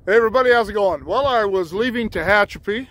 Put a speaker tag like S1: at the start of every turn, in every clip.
S1: Hey everybody, how's it going? Well, I was leaving Tehachapi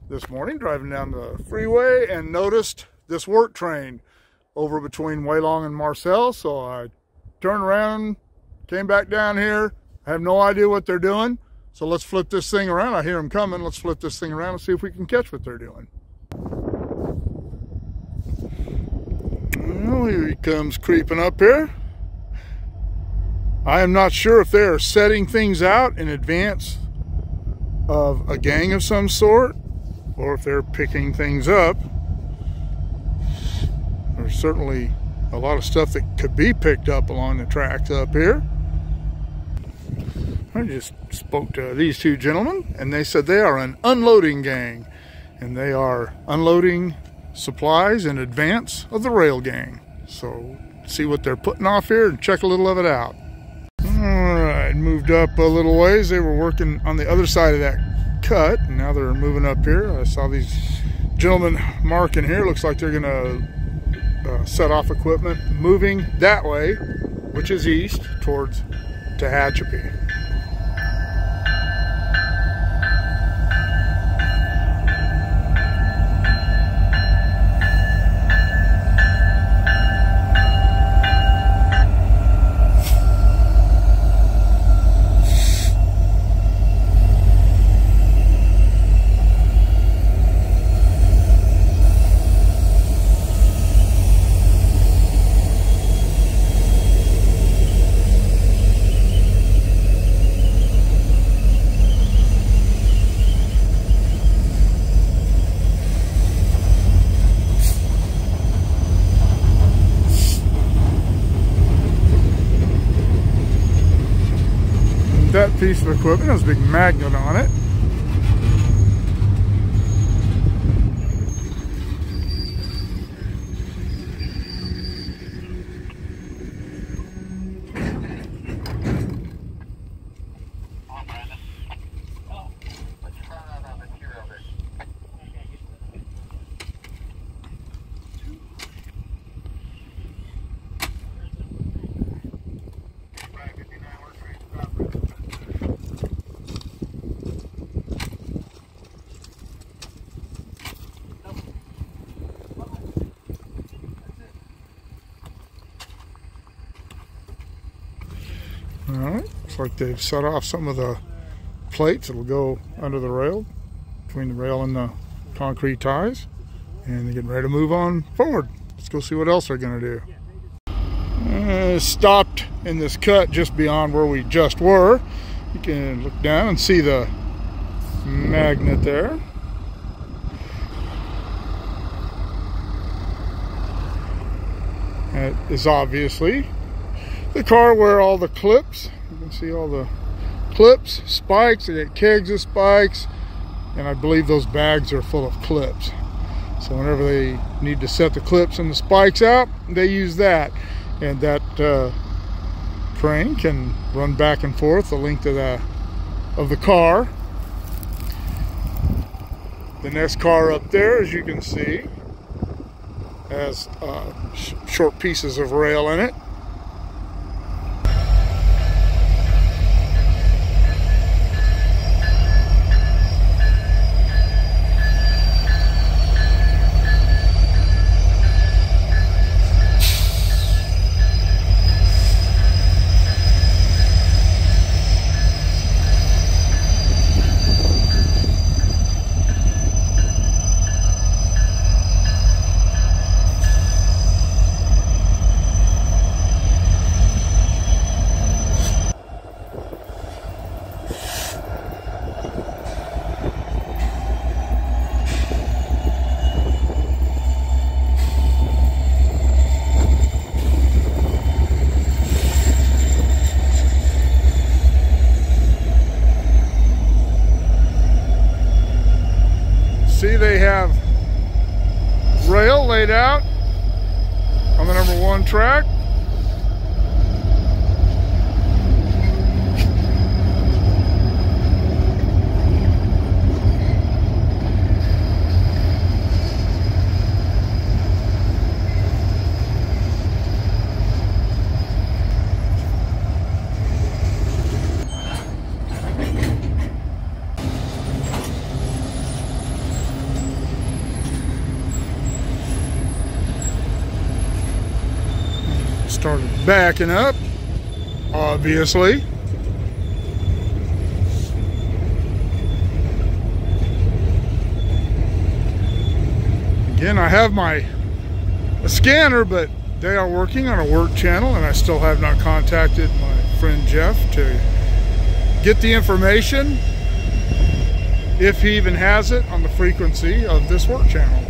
S1: this morning, driving down the freeway, and noticed this work train over between Waylong and Marcel. So I turned around, came back down here. I have no idea what they're doing. So let's flip this thing around. I hear them coming. Let's flip this thing around and see if we can catch what they're doing. Well, here he comes creeping up here. I am not sure if they are setting things out in advance of a gang of some sort, or if they're picking things up. There's certainly a lot of stuff that could be picked up along the tracks up here. I just spoke to these two gentlemen, and they said they are an unloading gang, and they are unloading supplies in advance of the rail gang. So see what they're putting off here and check a little of it out. Alright, moved up a little ways. They were working on the other side of that cut, and now they're moving up here. I saw these gentlemen marking here. Looks like they're going to set off equipment moving that way, which is east, towards Tehachapi. That piece of equipment has a big magnet on it. Alright, looks like they've set off some of the plates that'll go under the rail, between the rail and the concrete ties, and they're getting ready to move on forward. Let's go see what else they're going to do. Stopped in this cut just beyond where we just were. You can look down and see the magnet there. That is obviously the car where all the clips, you can see all the clips, spikes, they got kegs of spikes, and I believe those bags are full of clips. So whenever they need to set the clips and the spikes out, they use that. And that train can run back and forth the length of the car. The next car up there, as you can see, has short pieces of rail in it. See, they have rail laid out on the #1 track. backing up, obviously. Again, I have a scanner, but they are working on a work channel, and I still have not contacted my friend Jeff to get the information, if he even has it, on the frequency of this work channel.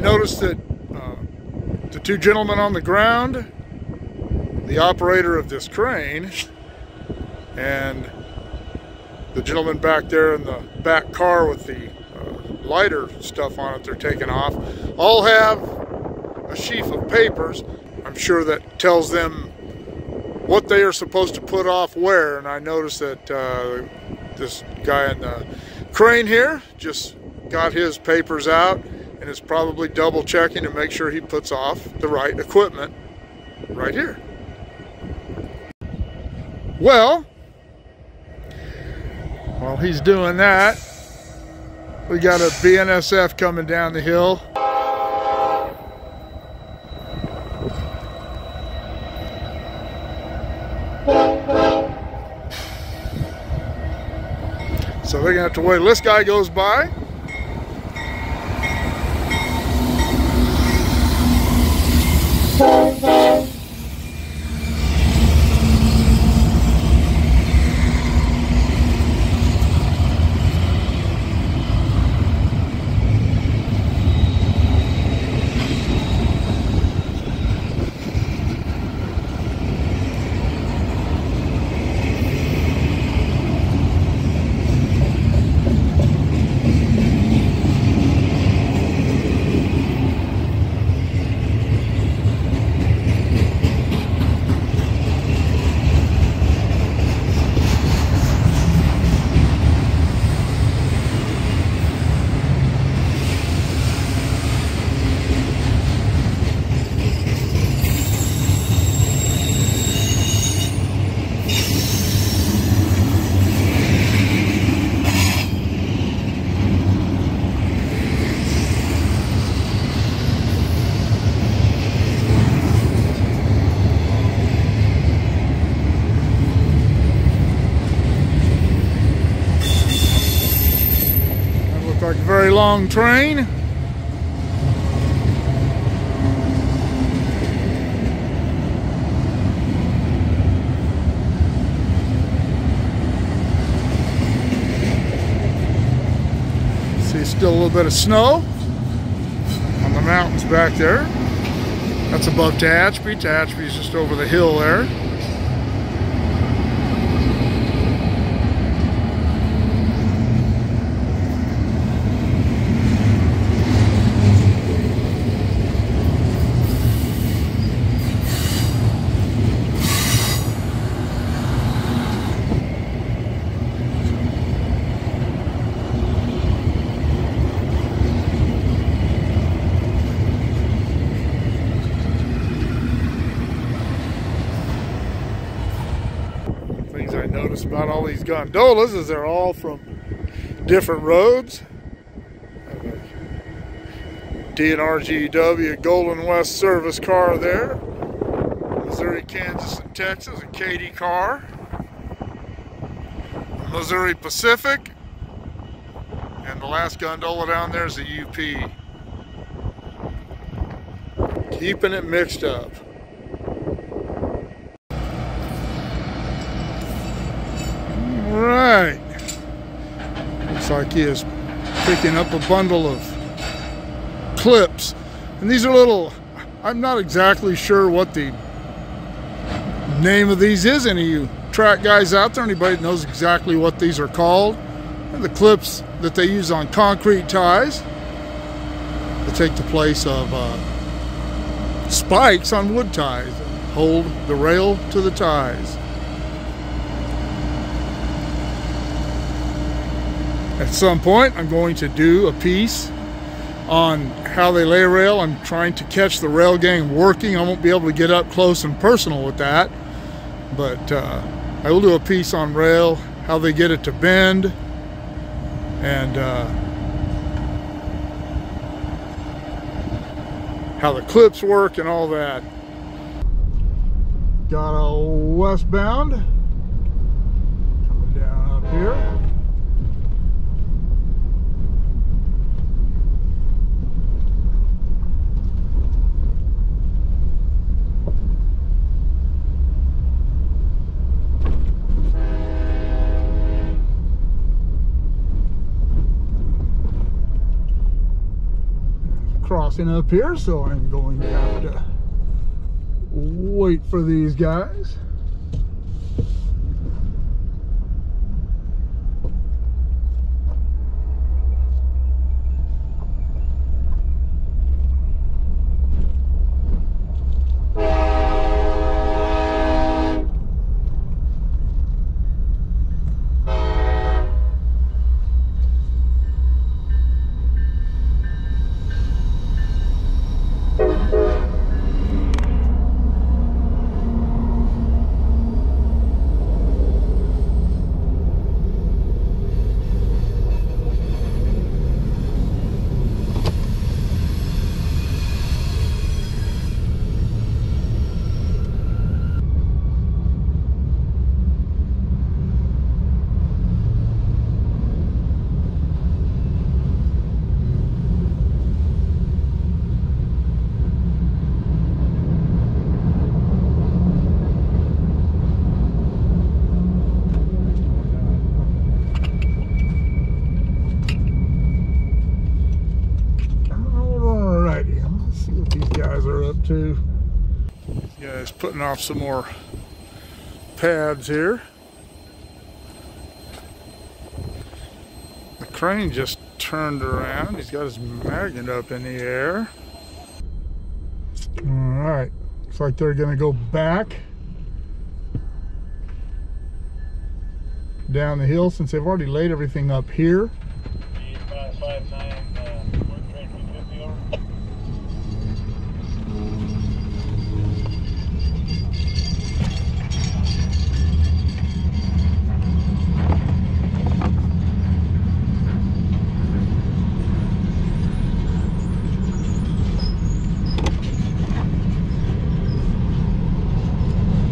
S1: Noticed that the two gentlemen on the ground, the operator of this crane, and the gentleman back there in the back car with the lighter stuff on it they're taking off, all have a sheaf of papers, I'm sure, that tells them what they are supposed to put off where. And I noticed that this guy in the crane here just got his papers out and is probably double checking to make sure he puts off the right equipment right here. Well, while he's doing that, we got a BNSF coming down the hill. So they're gonna have to wait till this guy goes by. Like a very long train. See, still a little bit of snow on the mountains back there. That's above Tehachapi. Tehachapi is just over the hill there. I noticed about all these gondolas is they're all from different roads. DNRGW Golden West service car there. Missouri, Kansas, and Texas, a Katy car. Missouri Pacific. And the last gondola down there is a UP. Keeping it mixed up. Right. Looks like he is picking up a bundle of clips. And these are little, I'm not exactly sure what the name of these is. Any of you track guys out there, anybody that knows exactly what these are called. They're the clips that they use on concrete ties to take the place of spikes on wood ties and hold the rail to the ties. At some point, I'm going to do a piece on how they lay rail. I'm trying to catch the rail gang working. I won't be able to get up close and personal with that, but I will do a piece on rail, how they get it to bend, and how the clips work and all that. Got a westbound coming down up here. Crossing up here, so I'm going to have to wait for these guys. To guys putting off some more pads here. The crane just turned around. He's got his magnet up in the air. All right, looks like they're gonna go back down the hill since they've already laid everything up here.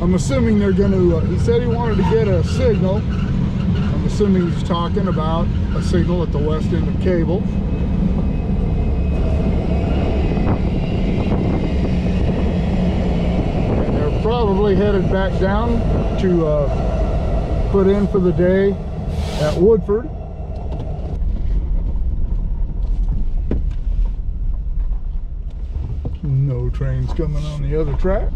S1: I'm assuming they're going to, he said he wanted to get a signal. I'm assuming he's talking about a signal at the west end of cable. And they're probably headed back down to put in for the day at Woodford. No trains coming on the other track.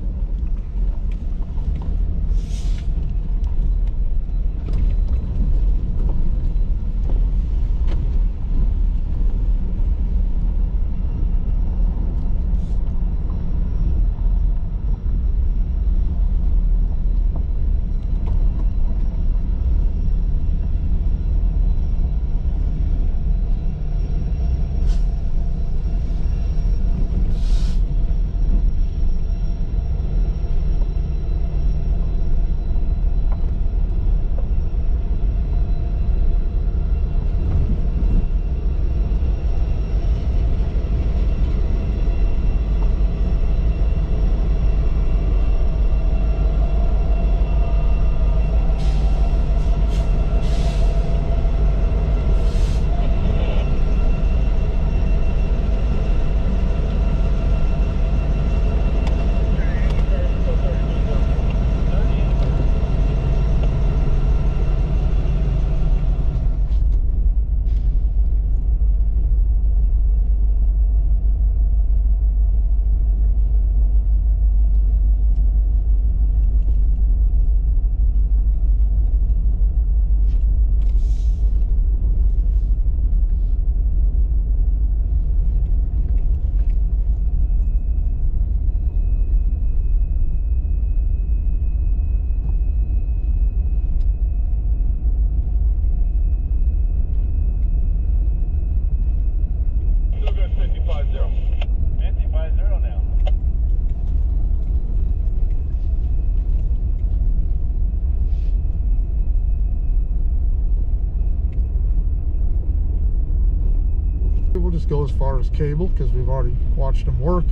S1: we'll just go as far as Cable because we've already watched them work.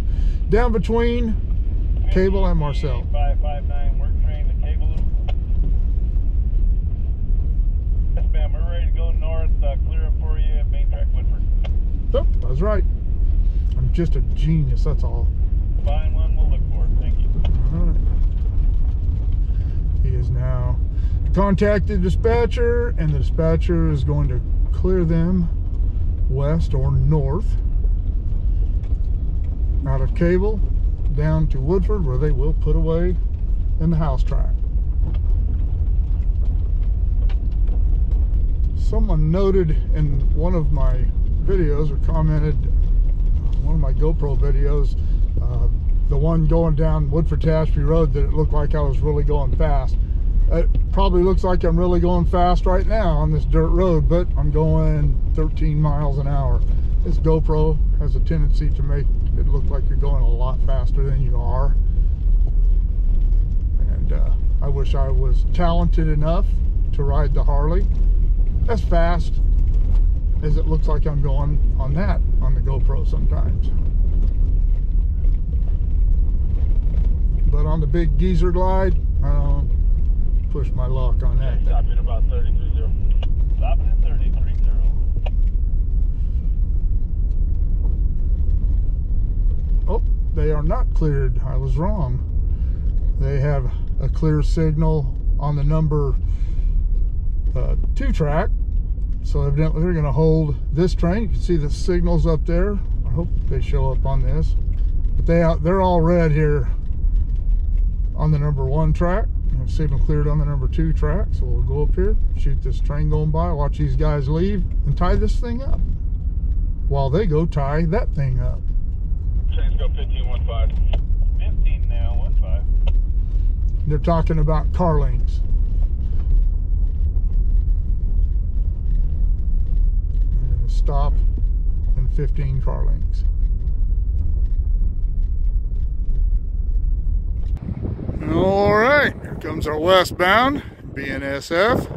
S1: Down between Cable and Marcel.
S2: 559 work train to Cable. Yes, ma'am, we're ready to go north, clear up for you at main track Woodford.
S1: Oh, I was right. I'm just a genius, that's all.
S2: Fine one, we'll look for it. Thank you.
S1: All right. He is now contacted dispatcher, and the dispatcher is going to clear them west or north out of Cable down to Woodford, where they will put away in the house track. Someone noted in one of my videos, or commented one of my GoPro videos, the one going down Woodford Tehachapi Road, that it looked like I was really going fast. It probably looks like I'm really going fast right now on this dirt road, but I'm going 13 miles an hour. This GoPro has a tendency to make it look like you're going a lot faster than you are. And I wish I was talented enough to ride the Harley as fast as it looks like I'm going on the GoPro sometimes. But on the big geezer glide, I don't push my luck on that.
S2: Stopping at about 3030. Stopping at 3030.
S1: Oh, they are not cleared. I was wrong. They have a clear signal on the number 2 track. So evidently they're going to hold this train. You can see the signals up there. I hope they show up on this. But they're all red here on the number 1 track. You see them cleared on the number 2 track. So we'll go up here, shoot this train going by, watch these guys leave, and tie this thing up while they go tie that thing up.
S2: Trains go 1515. 15 now, 15.
S1: They're talking about car lanes. They're going to stop in 15 car lanes. All right, here comes our westbound BNSF.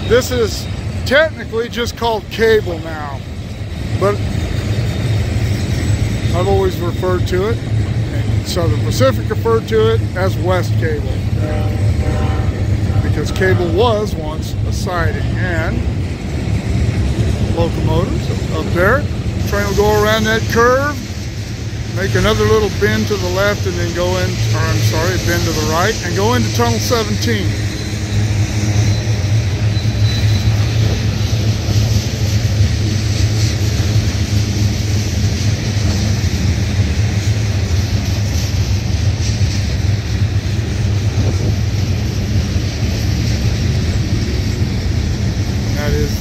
S1: This is technically just called Cable now, but I've always referred to it, and Southern Pacific referred to it as West Cable, because Cable was once a siding. And locomotives up there, the train will go around that curve, make another little bend to the left, and then go in, or I'm sorry, bend to the right, and go into Tunnel 17.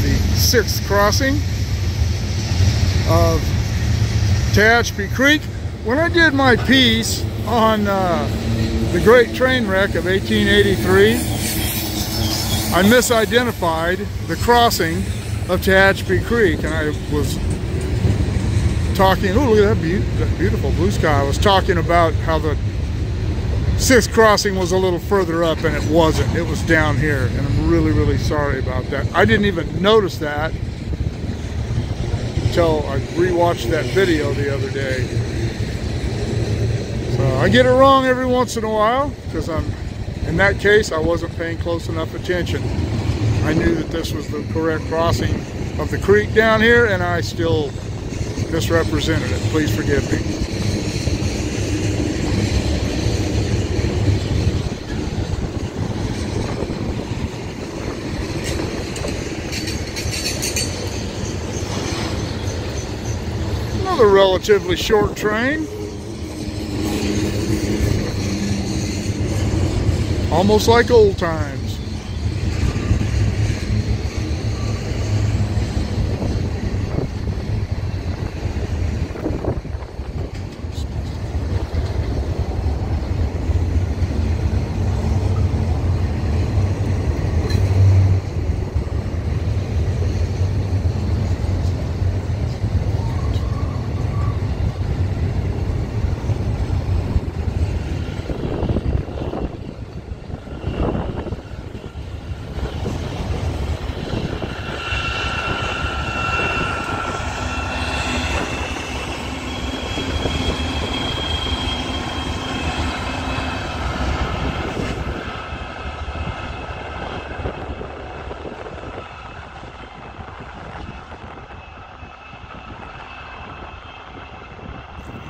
S1: The 6th crossing of Tehachapi Creek. When I did my piece on the Great Train Wreck of 1883, I misidentified the crossing of Tehachapi Creek, and I was talking, oh look at that beautiful blue sky. I was talking about how the 6th crossing was a little further up, and it wasn't. It was down here, and I'm really, really sorry about that. I didn't even notice that until I rewatched that video the other day. So I get it wrong every once in a while, because in that case, I wasn't paying close enough attention. I knew that this was the correct crossing of the creek down here, and I still misrepresented it. Please forgive me. Another relatively short train. Almost like old times.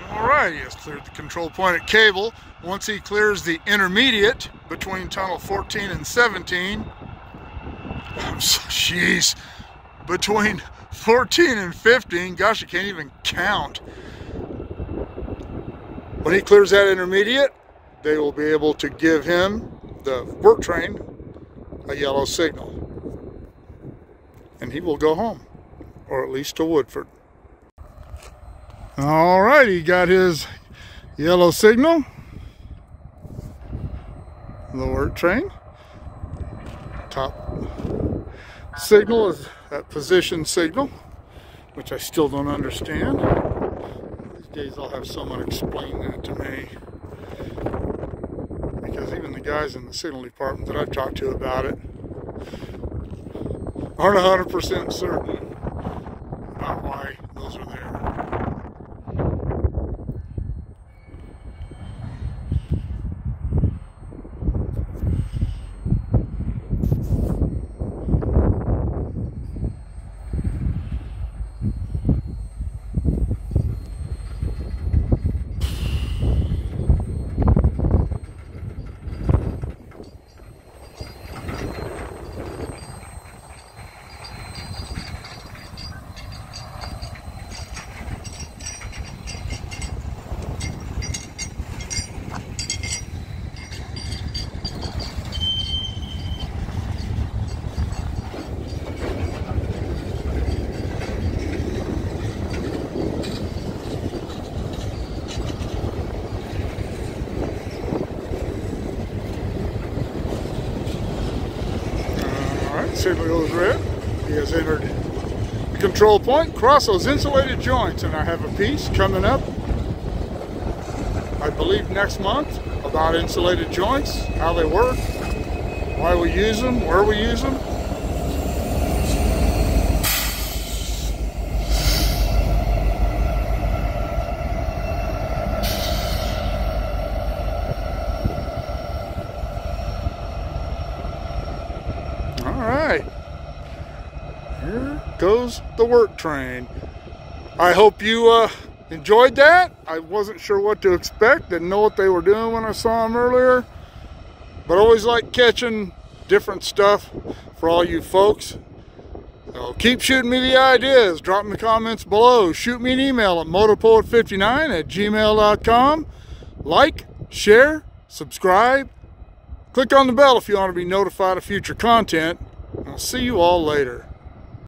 S1: Alright, he has cleared the control point at Cable. Once he clears the intermediate between tunnel 14 and 17, jeez, between 14 and 15, gosh, I can't even count. When he clears that intermediate, they will be able to give him, the work train, a yellow signal. And he will go home, or at least to Woodford. All right, he got his yellow signal. The work train. Top signal is that position signal, which I still don't understand. These days I'll have someone explain that to me, because even the guys in the signal department that I've talked to about it aren't 100% certain about why those are there. Signal goes red. He has entered the control point. Cross those insulated joints, and I have a piece coming up, I believe next month, about insulated joints, how they work, why we use them, where we use them. Alright, here goes the work train. I hope you enjoyed that. I wasn't sure what to expect, didn't know what they were doing when I saw them earlier, but always like catching different stuff for all you folks. So keep shooting me the ideas, drop them in the comments below, shoot me an email at motopoet59@gmail.com. Like, share, subscribe. Click on the bell if you want to be notified of future content. I'll see you all later.